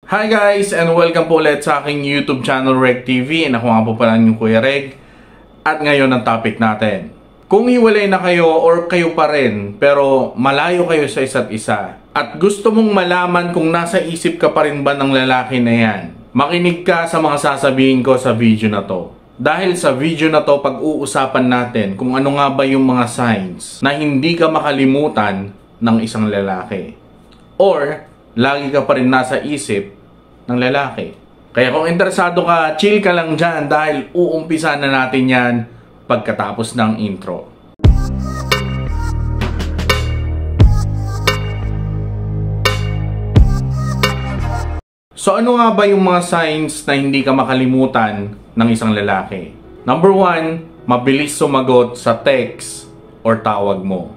Hi guys, and welcome po ulit sa aking YouTube channel Reg TV. And ako nga po pala yung Kuya Reg. At ngayon ang topic natin. Kung hiwalay na kayo or kayo pa rin pero malayo kayo sa isa't isa at gusto mong malaman kung nasa isip ka pa rin ba ng lalaki na yan, makinig ka sa mga sasabihin ko sa video na to. Dahil sa video na to pag-uusapan natin kung ano nga ba yung mga signs na hindi ka makalimutan ng isang lalaki. Or lagi ka pa rin nasa isip ng lalaki. Kaya kung interesado ka, chill ka lang dyan dahil uumpisa na natin yan pagkatapos ng intro. So ano nga ba yung mga signs na hindi ka makalimutan ng isang lalaki? Number 1, mabilis sumagot sa text or tawag mo.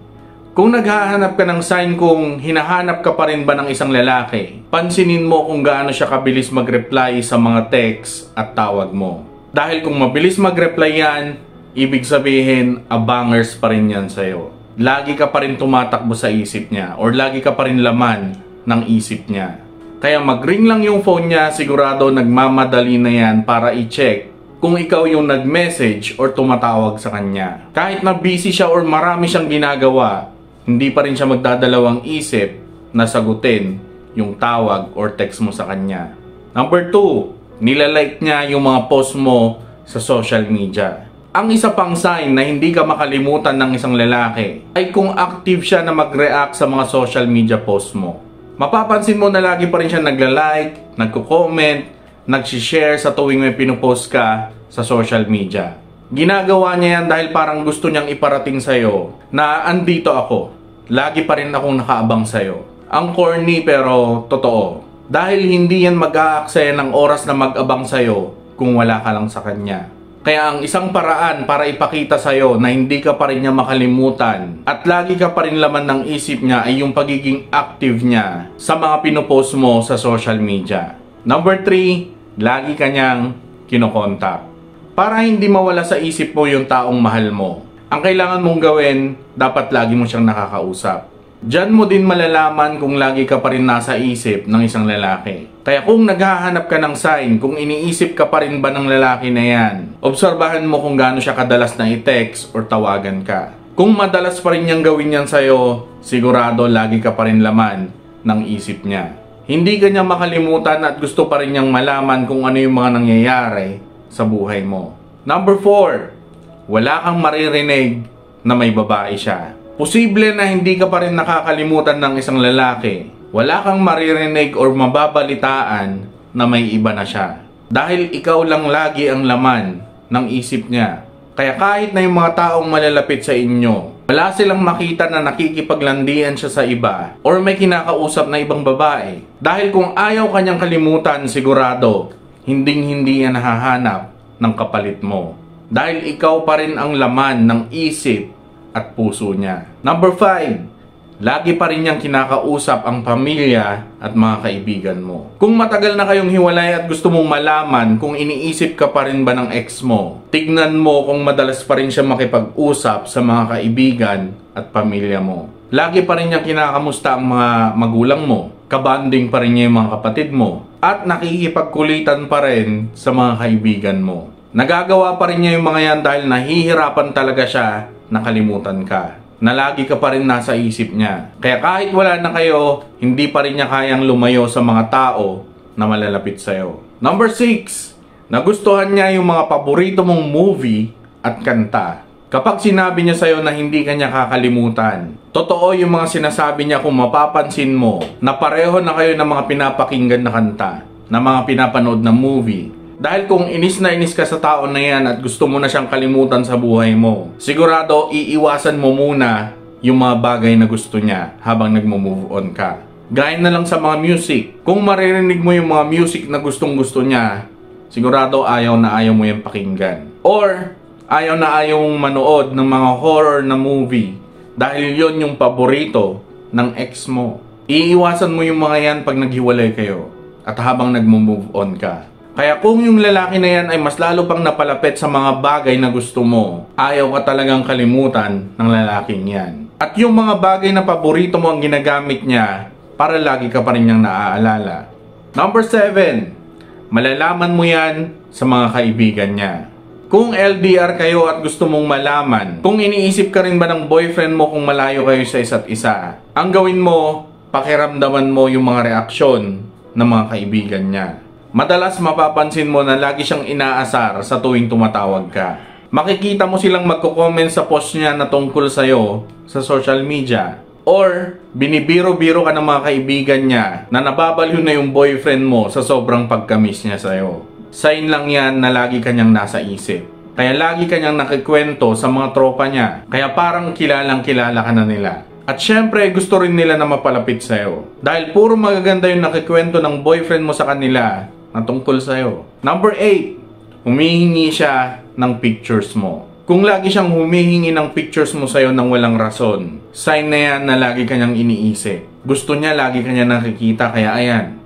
Kung naghahanap ka ng sign kung hinahanap ka pa rin ba ng isang lalaki, pansinin mo kung gaano siya kabilis mag-reply sa mga text at tawag mo. Dahil kung mabilis mag-reply yan, ibig sabihin, abangers pa rin yan sa'yo. Lagi ka pa rin tumatakbo sa isip niya or lagi ka pa rin laman ng isip niya. Kaya mag-ring lang yung phone niya, sigurado nagmamadali na yan para i-check kung ikaw yung nag-message or tumatawag sa kanya. Kahit na busy siya or marami siyang ginagawa, hindi pa rin siya magdadalawang isip na sagutin yung tawag or text mo sa kanya. Number 2, nilalike niya yung mga post mo sa social media. Ang isa pang sign na hindi ka makalimutan ng isang lalaki ay kung active siya na mag-react sa mga social media post mo. Mapapansin mo na lagi pa rin siya nagla-like, nagko-comment, nag-share sa tuwing may pinupost ka sa social media. Ginagawa niya yan dahil parang gusto niyang iparating sa'yo na andito ako. Lagi pa rin akong nakaabang sa'yo. Ang corny pero totoo. Dahil hindi yan mag-aaksaya ng oras na mag-abang sa'yo kung wala ka lang sa kanya. Kaya ang isang paraan para ipakita sa'yo na hindi ka pa rin niya makalimutan at lagi ka pa rin laman ng isip niya ay yung pagiging active niya sa mga pinupost mo sa social media. Number 3, lagi ka niyang kinokontak. Para hindi mawala sa isip mo yung taong mahal mo, ang kailangan mong gawin, dapat lagi mo siyang nakakausap. Diyan mo din malalaman kung lagi ka pa rin nasa isip ng isang lalaki. Kaya kung naghahanap ka ng sign, kung iniisip ka pa rin ba ng lalaki na yan, obserbahan mo kung gaano siya kadalas na i-text or tawagan ka. Kung madalas pa rin niyang gawin yan sa'yo, sigurado lagi ka pa rin laman ng isip niya. Hindi ka niya makalimutan at gusto pa rin niyang malaman kung ano yung mga nangyayari sa buhay mo. Number 4, wala kang maririnig na may babae siya. Posible na hindi ka pa rin nakakalimutan ng isang lalaki. Wala kang maririnig or mababalitaan na may iba na siya. Dahil ikaw lang lagi ang laman ng isip niya. Kaya kahit na yung mga taong malalapit sa inyo, wala silang makita na nakikipaglandian siya sa iba or may kinakausap na ibang babae. Dahil kung ayaw kanyang kalimutan, sigurado hinding-hindi yan nahahanap ng kapalit mo. Dahil ikaw pa rin ang laman ng isip at puso niya. Number 5, lagi pa rin niyang kinakausap ang pamilya at mga kaibigan mo. Kung matagal na kayong hiwalay at gusto mong malaman kung iniisip ka pa rin ba ng ex mo, tignan mo kung madalas pa rin siya makipag-usap sa mga kaibigan at pamilya mo. Lagi pa rin niyang kinakamusta ang mga magulang mo, kabanding pa rin niya yung mga kapatid mo, at nakikipagkulitan pa rin sa mga kaibigan mo. Nagagawa pa rin niya yung mga yan dahil nahihirapan talaga siya na kalimutan ka. Na lagi ka pa rin nasa isip niya. Kaya kahit wala na kayo, hindi pa rin niya kayang lumayo sa mga tao na malalapit sa'yo. Number 6, nagustuhan niya yung mga paborito mong movie at kanta. Kapag sinabi niya sa'yo na hindi ka niya kakalimutan, totoo yung mga sinasabi niya kung mapapansin mo na pareho na kayo ng mga pinapakinggan na kanta, na mga pinapanood na movie. Dahil kung inis na inis ka sa tao na yan at gusto mo na siyang kalimutan sa buhay mo, sigurado iiwasan mo muna yung mga bagay na gusto niya habang nagmo-move on ka. Gaya na lang sa mga music. Kung maririnig mo yung mga music na gustong gusto niya, sigurado ayaw na ayaw mo yung pakinggan. Or ayaw na ayaw mong manood ng mga horror na movie dahil yon yung paborito ng ex mo. Iiwasan mo yung mga yan pag naghiwalay kayo at habang nagmo-move on ka. Kaya kung yung lalaki na yan ay mas lalo pang napalapit sa mga bagay na gusto mo, ayaw ka talagang kalimutan ng lalaking yan. At yung mga bagay na paborito mo ang ginagamit niya para lagi ka pa rin niyang naaalala. Number 7, malalaman mo yan sa mga kaibigan niya. Kung LDR kayo at gusto mong malaman, kung iniisip ka rin ba ng boyfriend mo kung malayo kayo sa isa't isa, ang gawin mo, pakiramdaman mo yung mga reaksyon ng mga kaibigan niya. Madalas mapapansin mo na lagi siyang inaasar sa tuwing tumatawag ka. Makikita mo silang magko-comment sa post niya na tungkol sa'yo sa social media. Or, binibiro-biro ka ng mga kaibigan niya na nababaliw na yung boyfriend mo sa sobrang pagkamiss niya sa'yo. Sign lang yan na lagi kanyang nasa isip. Kaya lagi kanyang nakikwento sa mga tropa niya. Kaya parang kilalang-kilala ka na nila. At syempre, gusto rin nila na mapalapit sa'yo. Dahil puro magaganda yung nakikwento ng boyfriend mo sa kanila na tungkol sa'yo. Number 8, humihingi siya ng pictures mo. Kung lagi siyang humihingi ng pictures mo sa'yo ng walang rason, sign na yan na lagi kanyang iniisip. Gusto niya lagi kanya nakikita, kaya ayan,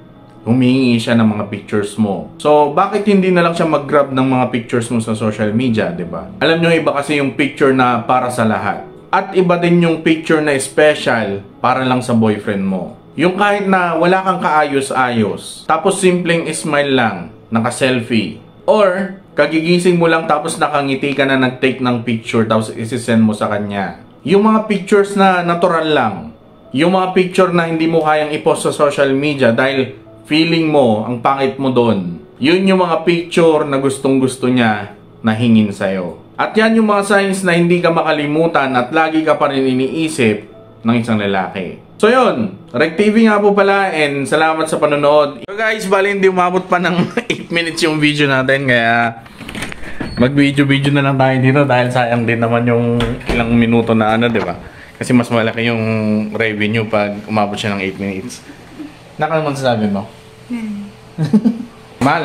humihingi siya ng mga pictures mo. So, bakit hindi na lang siya mag-grab ng mga pictures mo sa social media, diba? Alam nyo, iba kasi yung picture na para sa lahat. At iba din yung picture na special para lang sa boyfriend mo. Yung kahit na wala kang kaayos-ayos, tapos simpleng smile lang, naka-selfie. Or, kagigising mo lang tapos nakangiti ka na nag-take ng picture tapos isi-send mo sa kanya. Yung mga pictures na natural lang. Yung mga picture na hindi mo kayang i-post sa social media dahil feeling mo, ang pangit mo doon. Yun yung mga picture na gustong-gusto niya na hingin sa'yo. At yan yung mga signs na hindi ka makalimutan at lagi ka pa rin iniisip ng isang lalaki. So yun, Rec TV nga po pala and salamat sa panonood. So guys, bali hindi umabot pa ng 8 minutes yung video natin kaya mag-video na lang tayo dito dahil sayang din naman yung ilang minuto na ano, diba? Kasi mas malaki yung revenue pag umabot siya ng 8 minutes. Naka naman sasabi mo? Mal,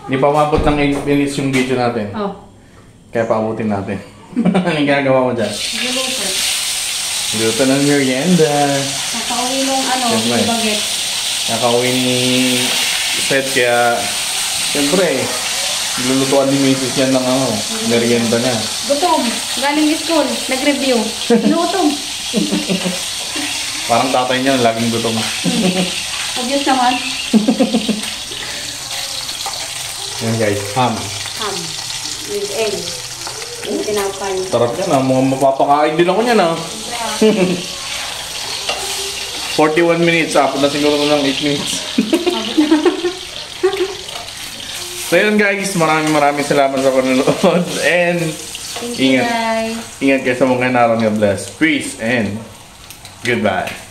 hindi pa umabot ng 8 minutes yung video natin. Oh. Kaya paabutin natin. Anong ginagawa mo dyan? Luto ng merienda. Nakauwi nung baget. Nakauwi ni Seth kaya siyempre, lulutuan ni Mrs. yan ng merienda niya. Gutom. Galing school. Nag-review. Gutom. Parang tatay niya, laging gutom. Obvious naman. Yan guys, ham. Ham. With egg. Yung tinapay. Sarap yan ah, mga mapapakain din ako niyan ah. 41 minutes, apod na siguro ng 8 minutes. So yun guys, maraming salamat sa panonood and Thank you guys. Ingat kayo sa mga naroon. God bless. Peace and goodbye.